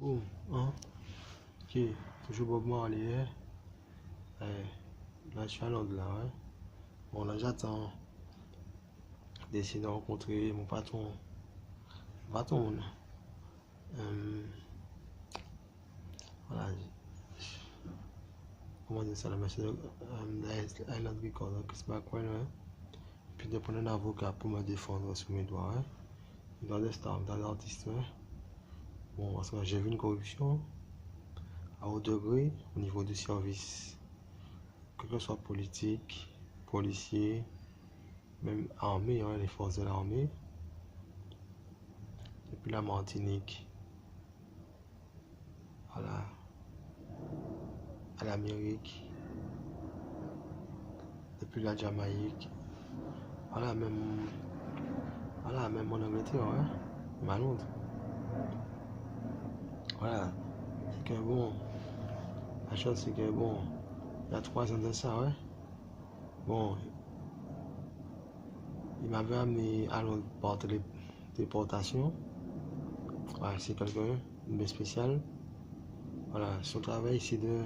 Boum, hein? Ok, toujours Bob Marley, hein? Là, je suis à Londres, là, ouais. Bon, là, j'attends d'essayer de rencontrer mon patron. Là. Euh, voilà, comment dire ça, la monsieur Island Record, hein, Chris Blackwell, ouais. Puis de prendre un avocat pour me défendre sur mes droits, hein. Les droits des stars, les droits d'artistes, ouais. Bon, parce que j'ai vu une corruption à haut degré au niveau du service, que ce soit politique, policier, même armée, hein, les forces de l'armée, depuis la Martinique à l'Amérique, depuis la Jamaïque, même en Angleterre, hein, même à Londres. Voilà, c'est que bon, la chose c'est que bon, il y a 3 ans de ça, ouais. Bon, il m'avait amené à Londres par téléportation. Ouais, c'est quelqu'un de spécial. Voilà, son travail c'est de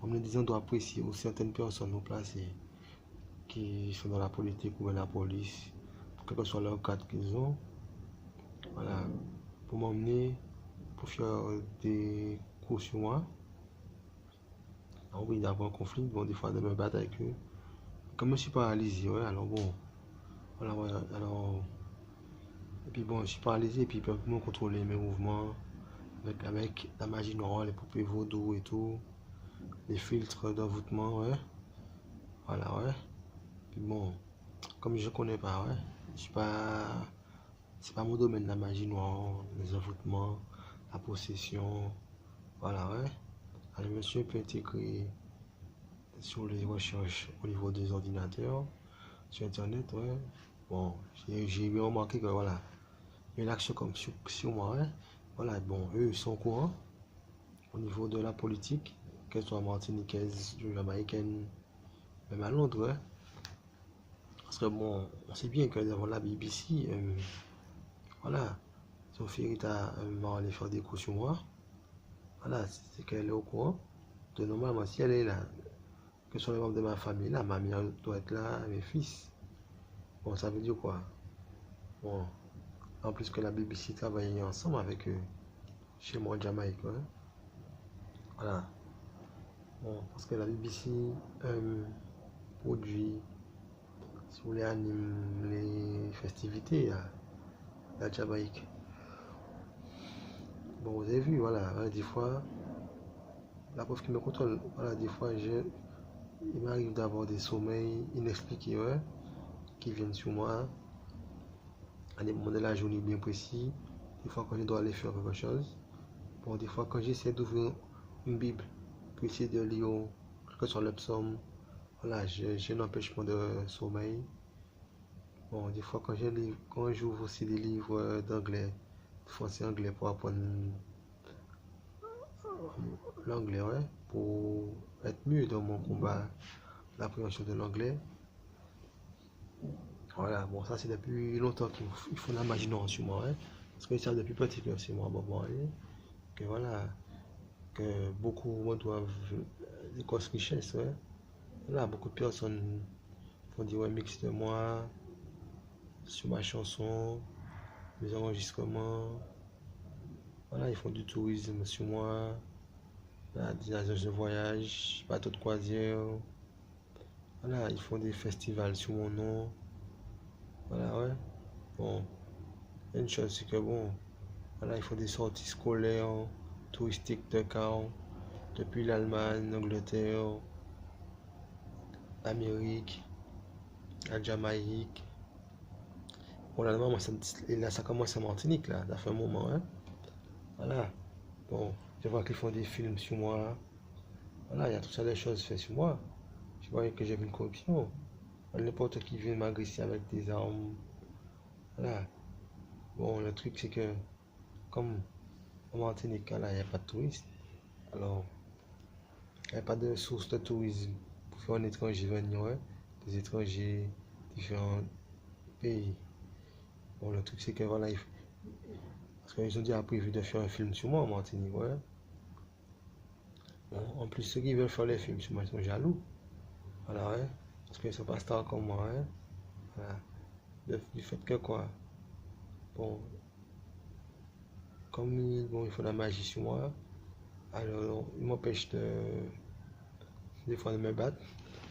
emmener des endroits précis où certaines personnes nous placées qui sont dans la politique ou dans la police, quel que soit leur cadre qu'ils ont, voilà, pour m'emmener, pour faire des cours sur moi. Alors oui, d'avoir un conflit, bon, des fois de me battre avec eux. Comme je suis paralysé, ouais, alors bon, voilà, ouais, alors, et puis bon, je suis paralysé, et puis ils peuvent me contrôler mes mouvements, avec la magie noire, les poupées vaudou et tout, les filtres d'envoûtement, ouais, voilà, ouais. Puis bon, comme je connais pas, ouais, je suis pas, c'est pas mon domaine, la magie noire, les envoûtements, la possession, voilà, ouais. Alors, monsieur peut intégrer sur les recherches au niveau des ordinateurs, sur Internet, ouais. Bon, j'ai bien remarqué que voilà, il y a une action comme sur moi, ouais. Voilà, bon, eux ils sont au courant au niveau de la politique, qu'elle soit martiniquaise, jamaïcaine, même à Londres, ouais. Parce que bon, on sait bien que devant la BBC, voilà, Sophie Rita m'a allé faire des coups sur moi. Voilà, c'est qu'elle est au courant. De normalement, si elle est là, que ce soit les membres de ma famille là, ma mère doit être là, mes fils. Bon, ça veut dire quoi? Bon, en plus que la BBC travaille ensemble avec eux, chez moi en Jamaïque, hein. Voilà. Bon, parce que la BBC produit, si vous voulez, anime les festivités à la Jamaïque. Bon, vous avez vu, voilà, hein, des fois, la prof qui me contrôle, voilà, des fois, il m'arrive d'avoir des sommeils inexpliqués, ouais, qui viennent sur moi à des moments de la journée bien précis. Des fois, quand je dois aller faire quelque chose. Bon, des fois, quand j'essaie d'ouvrir une Bible pour essayer de lire quelque soit le psaume, voilà, j'ai un empêchement de sommeil. Bon, des fois, quand j'ouvre aussi des livres d'anglais, français-anglais pour apprendre l'anglais, ouais, pour être mieux dans mon combat, l'appréhension de l'anglais. Voilà, bon, ça c'est depuis longtemps qu'ils font la magie noire sur moi, ouais. Parce que ça depuis petit que c'est moi, bon, que voilà, que beaucoup me doivent des grosses richesses, ouais. Voilà, beaucoup de personnes font des remix de moi sur ma chanson, mes enregistrements. Voilà, ils font du tourisme sur moi, voilà, des agences de voyage, bateaux de croisière. Voilà, ils font des festivals sur mon nom. Voilà, ouais. Bon, une chose, c'est que bon, voilà, il faut des sorties scolaires, touristiques de cas, depuis l'Allemagne, l'Angleterre, l'Amérique, la Jamaïque. Bon, l'Allemagne, là, ça commence en Martinique, là, ça fait un moment, hein. Voilà. Bon, je vois qu'ils font des films sur moi. Voilà, il y a toutes ça des choses faites sur moi. Je vois que j'ai vu une corruption. N'importe qui vient m'agresser avec des armes. Voilà. Bon, le truc, c'est que, comme en Martinique, là, il n'y a pas de touristes. Alors, il n'y a pas de source de tourisme pour faire un étranger venir, ouais. Des étrangers, différents pays. Bon, le truc, c'est que, voilà, parce Parce qu'ils ont déjà prévu de faire un film sur moi en Martinique, ouais. Bon, en plus, ceux qui veulent faire les films sur moi, ils sont jaloux. Voilà, ouais. Parce qu'ils ne sont pas stars comme moi, ouais. Voilà. Du fait que quoi? Bon, comme bon, ils font la magie sur moi, alors ils m'empêchent des fois de me battre.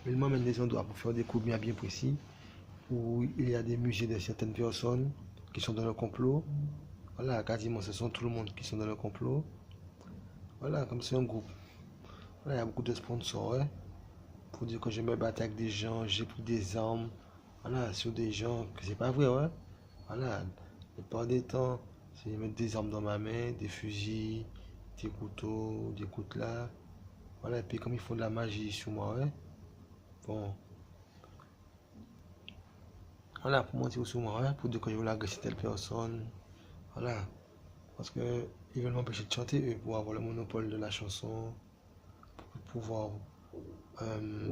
Mais ils m'emmènent des endroits pour faire des coups bien précis, où il y a des musées de certaines personnes qui sont dans le complot. Voilà, quasiment ce sont tout le monde qui sont dans le complot. Voilà, comme c'est un groupe. Voilà, il y a beaucoup de sponsors, ouais, pour dire que je me bats avec des gens, j'ai pris des armes. Voilà, sur des gens que c'est pas vrai, ouais. Voilà, la plupart des temps, c'est mettre des armes dans ma main, des fusils, des couteaux, des coutelas. Voilà, et puis comme ils font de la magie sur moi, ouais. Bon, voilà, pour mentir sur moi, ouais, pour dire que je veux agresser telle personne. Voilà, parce que ils veulent m'empêcher de chanter, eux, pour avoir le monopole de la chanson, pour pouvoir euh,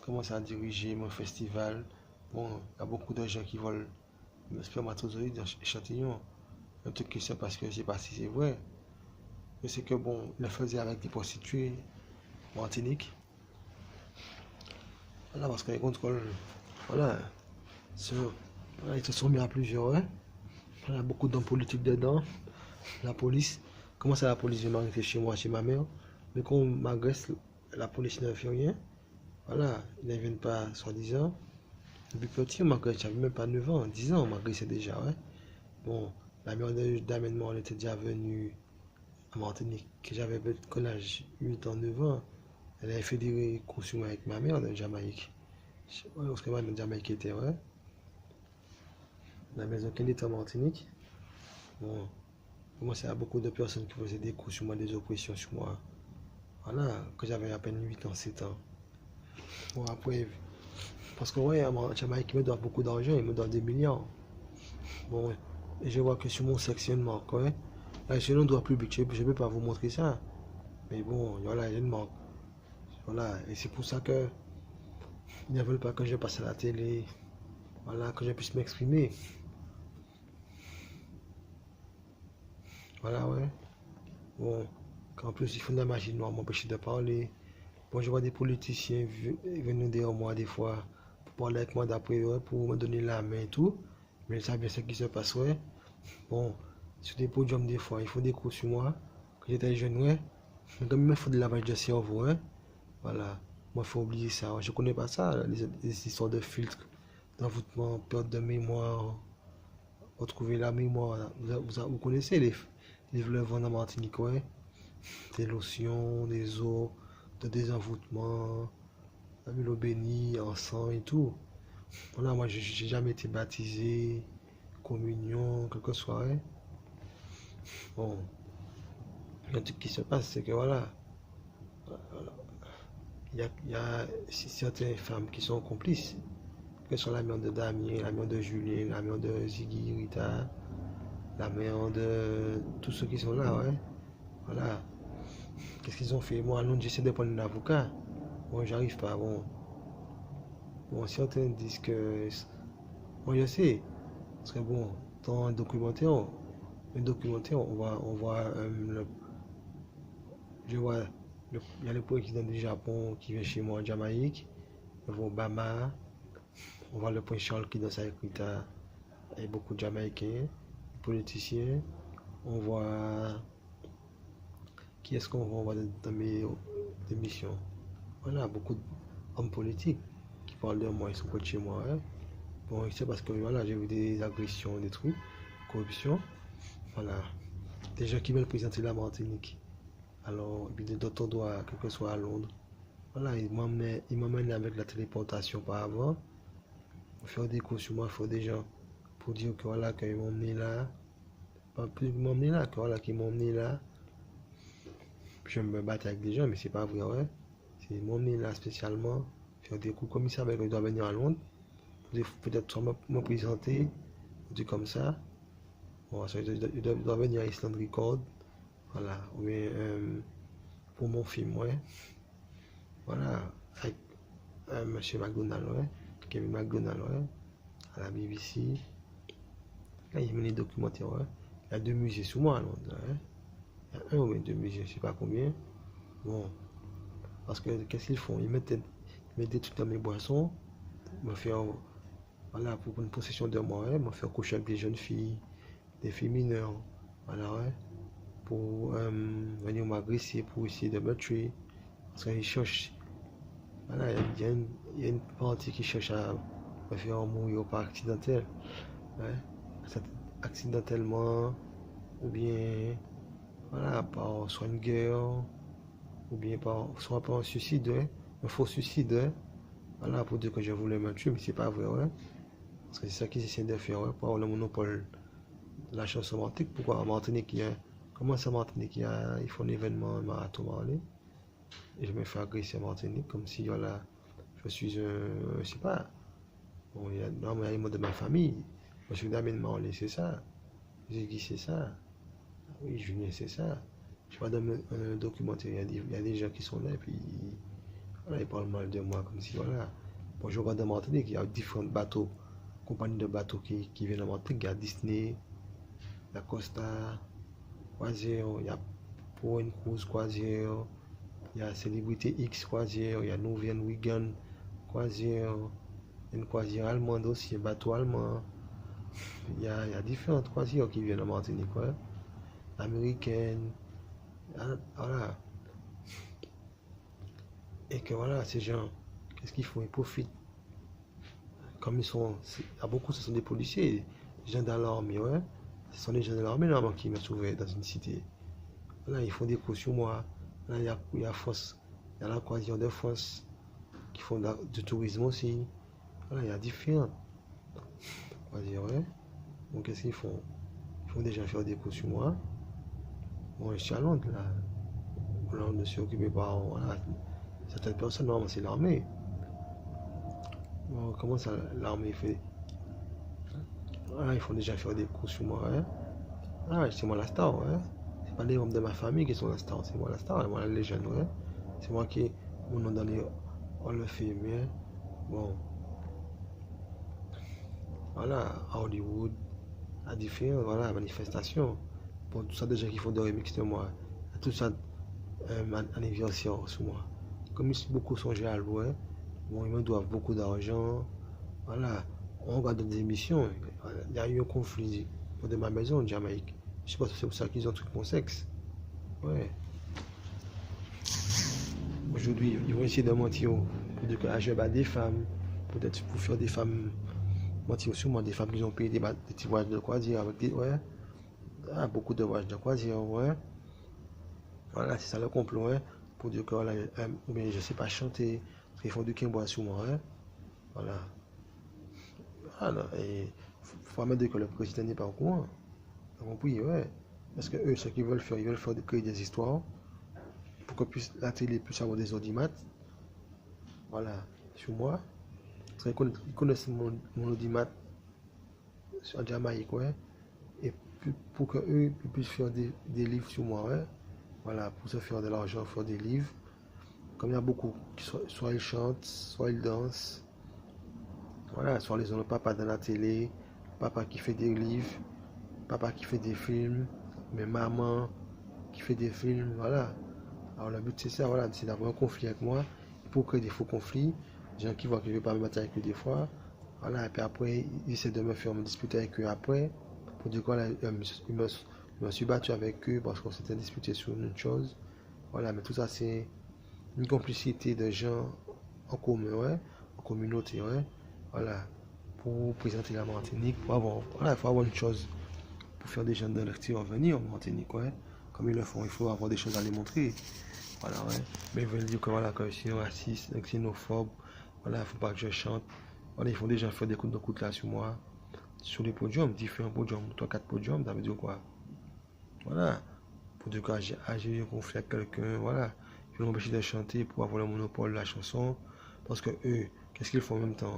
commencer à diriger mon festival. Bon, il y a beaucoup de gens qui veulent me spermatozoïdes, échantillons. Un truc que c'est parce que je sais pas si c'est vrai. Je sais que bon, il le faisait avec des prostituées martiniques. Voilà, parce qu'ils contrôlent. Voilà, voilà, ils se sont mis à plusieurs, hein. Il y a beaucoup d'hommes politiques dedans. La police. Comment ça, la police vient m'arrêter chez moi, chez ma mère? Mais quand on m'agresse, la police ne fait rien. Voilà, ils ne viennent pas, soi-disant. Depuis petit, on m'agresse, j'avais même pas 9 ans, 10 ans, on m'agressait déjà, ouais. Bon, la mère d'amènement, elle était déjà venue à Martinique, que j'avais quand l'âge 8 ans, 9 ans. Elle avait fait des courses avec ma mère de Jamaïque. Ouais, parce que ma mère de Jamaïque était, ouais. La maison qu'elle était en Martinique. Bon, moi, c'est à beaucoup de personnes qui faisaient des coups sur moi, des oppressions sur moi. Voilà, que j'avais à peine 8 ans, 7 ans. Bon, après, parce que, ouais, Jamaïque me doit beaucoup d'argent, il me doit des millions. Bon, et je vois que sur mon sectionnement, ouais. Là, sur le droit public, je ne peux pas vous montrer ça. Mais bon, voilà, il y a une marque. Voilà, et c'est pour ça que ils ne veulent pas que je passe à la télé. Voilà, que je puisse m'exprimer. Voilà, ouais. Bon, qu'en plus, ils font de la magie noire, m'empêcher de parler. Bon, je vois des politiciens venir derrière moi des fois pour parler avec moi d'après, ouais, pour me donner la main et tout. Mais ils savent bien ce qui se passe, ouais. Bon, sur des podiums, des fois, ils font des coups sur moi. Quand j'étais jeune, ouais. Mais comme il me faut de lavage de cerveau, ouais. Voilà. Moi, il faut oublier ça. Ouais. Je connais pas ça, les histoires de filtres, d'envoûtement, perte de mémoire, retrouver la mémoire. Vous connaissez les fleuves en Martinique, ouais. Des lotions, des eaux, de désenvoûtement, l'eau bénie, en sang et tout. Voilà, moi, j'ai jamais été baptisé, communion, quelque soit, ouais. Bon, il y a un truc qui se passe, c'est que voilà, il y a certaines femmes qui sont complices, que ce soit la mère de Damien, la mère de Julien, la mère de Ziggy, Rita, la mère de tous ceux qui sont là, ouais. Voilà. Qu'est-ce qu'ils ont fait? Moi, non, j'essaie de prendre un avocat. Bon, j'arrive pas. Bon, certains disent que. Moi, je sais. Parce que bon, dans le documentaire, je vois, il y a le président du Japon qui vient chez moi en Jamaïque. On voit Obama. On voit le prince Charles qui danse avec Rita et beaucoup de Jamaïcains, politiciens. On voit qui est-ce qu'on voit dans mes émissions. Voilà, beaucoup d'hommes politiques qui parlent de moi, ils sont près de chez moi. Hein. Bon, c'est parce que voilà, j'ai vu des agressions, des trucs, corruption. Voilà, des gens qui veulent présenter la Martinique. Alors, puis d'autres endroits, quel que soit à Londres. Voilà, ils m'emmènent avec la téléportation par avant. Faire des cours sur moi, faire des gens pour dire que voilà, qu'ils m'ont emmené là. Pas plus qu'ils m'ont emmené là, que voilà, qu'ils m'ont emmené là. Je me battre avec des gens, mais c'est pas vrai, ouais. C'est m'ont emmené là spécialement. Faire des coups comme ils savaient qu'ils doivent venir à Londres. Peut-être me présenter, des comme ça. Bon, ça, ils doivent venir à Island Record. Voilà, ou bien pour mon film, ouais. Voilà, avec Monsieur McDonald, ouais. Kevin McDonald, ouais. À la BBC. Là, il y a des documentaires, ouais. Il y a 2 musées sous moi à Londres, hein. Il y a un ou bien 2 musées, je sais pas combien. Bon, parce que qu'est-ce qu'ils font? Ils mettent des trucs dans mes boissons, me faire, voilà, pour une possession de moi, ouais, me faire coucher avec des jeunes filles, des filles mineures, voilà, ouais, pour venir m'agresser, pour essayer de me tuer. Parce qu'ils cherchent, voilà, il y a une partie qui cherche à me faire mourir par accidentel, ouais, accidentellement, ou bien, voilà, par soit une guerre, ou bien soit par un suicide, ouais, un faux suicide, ouais. Voilà, pour dire que je voulais me tuer, mais c'est pas vrai, ouais. Parce que c'est ça qu'ils essaient de faire, ouais, pour avoir le monopole de la chanson Martinique. Pourquoi en Martinique, comment ça, Martinique, ils font un événement, un marathon Marley, et je me fais agresser à Martinique, comme si, voilà, je suis un, je sais pas, bon, non, mais il y a les mots de ma famille. Je suis Damien Marley, c'est ça. Ziggy, c'est ça. Oui, Julien, c'est ça. Je vois dans un documentaire, il y a des gens qui sont là, et puis voilà, ils parlent mal de moi, comme si, voilà. Bon, je regarde en Martinique, il y a différents bateaux, compagnies de bateaux qui viennent en Martinique. Il y a Disney, il y a Costa, Croisière, il y a Point Cruise Croisière, il y a Célébrité X Croisière, il y a Nouvelle Wigan Croisière, il y a une croisière allemande aussi, un bateau allemand. Il y a différentes croisières qui viennent en Martinique, ouais. Américaines, voilà. Et que voilà, ces gens, qu'est-ce qu'ils font? Ils profitent. Comme ils sont, à beaucoup, ce sont des policiers, des gens de l'armée, ouais. Ce sont des gens de l'armée, normalement, qui me trouvaient dans une cité. Là, ils font des cours sur moi. Là, il y a France, il y a la croisière de France, qui font du tourisme aussi. Voilà, il y a différentes croisières, ouais. Donc, qu'est-ce qu'ils font? Ils font déjà faire des cours sur moi. Bon, je suis à Londres, là. Là, on ne s'est occupé par, voilà, certaines personnes, normalement, c'est l'armée. Bon, comment ça, l'armée fait? Voilà, ils font déjà faire des cours sur moi, hein. Ah, c'est moi la star, ouais. C'est pas les membres de ma famille qui sont la star, c'est moi la star, et moi la légende, ouais. C'est moi qui, mon nom donné, on le fait, mais bon, voilà, à Hollywood, à différentes, voilà, manifestations. Bon, tout ça, déjà qui font des remix de moi, tout ça, anniversaire sur moi. Comme ils sont beaucoup songés à louer, bon, ils me doivent beaucoup d'argent, voilà. On regarde des émissions, il y a eu un conflit de ma maison en Jamaïque. Je sais pas si c'est pour ça qu'ils ont truc mon sexe. Ouais. Aujourd'hui, ils vont essayer de mentir pour dire que je bats des femmes, peut-être pour faire des femmes mentir sur moi, des femmes qui ont payé des petits voyages de croisière avec des. Ouais. Ah, beaucoup de voyages de croisière, ouais. Voilà, c'est ça le complot, ouais. Pour dire que voilà, ou bien je sais pas chanter, parce qu'ils font du quimbois sur moi, ouais. Voilà. Voilà. Et faut me dire que le président n'est pas au courant. T'as compris, ouais. Parce que eux, ce qu'ils veulent faire, ils veulent faire créer des histoires pour que la télé puisse avoir des audimat. Voilà, sur moi. Parce qu'ils connaissent mon audimat sur Jamaïque, ouais. Et pour que eux puissent faire des livres sur moi, ouais. Voilà, pour se faire de l'argent, faire des livres. Comme il y a beaucoup, soit ils chantent, soit ils dansent. Voilà, soit ils ont le papa dans la télé, papa qui fait des livres, papa qui fait des films, mais maman qui fait des films, voilà. Alors le but c'est ça, voilà, c'est d'avoir un conflit avec moi, pour créer des faux conflits, des gens qui voient que je ne vais pas me battre avec eux des fois, voilà, et puis après, ils essaient de me faire me disputer avec eux après, pour dire quoi, je me suis battu avec eux parce qu'on s'était disputé sur une chose, voilà, mais tout ça c'est une complicité de gens en commun, ouais, en communauté, ouais, voilà, pour présenter la Martinique, pour avoir, voilà, il faut avoir une chose, pour faire des gens de l'extérieur venir en Martinique, ouais, comme ils le font, il faut avoir des choses à les montrer. Voilà, ouais. Mais ils veulent dire que voilà, que je suis raciste, xénophobe, voilà, il ne faut pas que je chante. Voilà, ils font déjà faire des coups de coups là sur moi, sur les podiums, différents podiums, 3-4 podiums, ça veut dire quoi? Voilà, pour dire que j'ai eu un conflit avec quelqu'un, voilà, ils vont m'empêcher de chanter pour avoir le monopole de la chanson, parce que eux, qu'est-ce qu'ils font en même temps?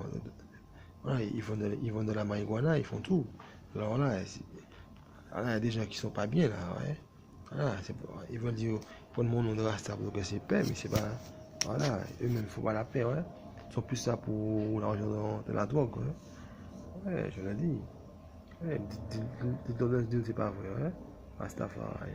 Voilà, ils vendent de la marijuana, ils font tout. Alors voilà, voilà, il y a des gens qui sont pas bien là, ouais. Voilà, ils veulent dire, prendre mon nom de Rasta pour que c'est paix, mais c'est pas. Voilà, eux-mêmes, il ne faut pas la paix, ouais. Ils sont plus ça pour l'argent de la drogue, ouais. Ouais, je l'ai dit. Dites-le, c'est pas vrai, hein? Rastafari.